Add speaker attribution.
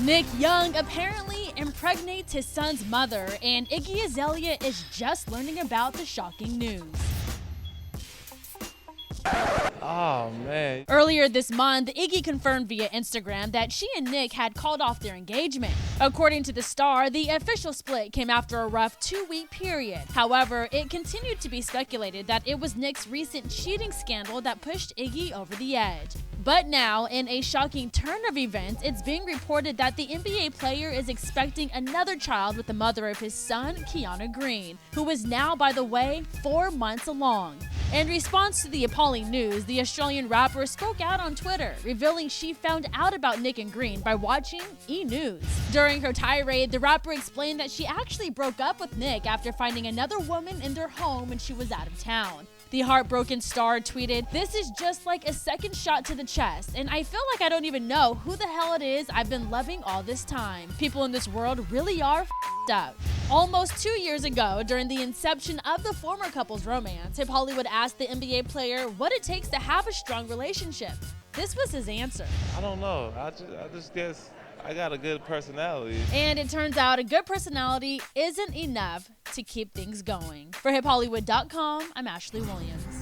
Speaker 1: Nick Young apparently impregnates his son's mother, and Iggy Azalea is just learning about the shocking news.
Speaker 2: Oh, man.
Speaker 1: Earlier this month, Iggy confirmed via Instagram that she and Nick had called off their engagement. According to The Star, the official split came after a rough 2-week period. However, it continued to be speculated that it was Nick's recent cheating scandal that pushed Iggy over the edge. But now, in a shocking turn of events, it's being reported that the NBA player is expecting another child with the mother of his son, Keanu Green, who is now, by the way, 4 months along. In response to the appalling news, the Australian rapper spoke out on Twitter, revealing she found out about Nick and Green by watching E! News. During her tirade, the rapper explained that she actually broke up with Nick after finding another woman in their home when she was out of town. The heartbroken star tweeted, "This is just like a second shot to the chest, and I feel like I don't even know who the hell it is I've been loving all this time. People in this world really are f***ed up." Almost 2 years ago, during the inception of the former couple's romance, Hip Hollywood asked the NBA player what it takes to have a strong relationship. This was his answer.
Speaker 2: I don't know. I just guess I got a good personality.
Speaker 1: And it turns out a good personality isn't enough to keep things going. For HipHollywood.com, I'm Ashley Williams.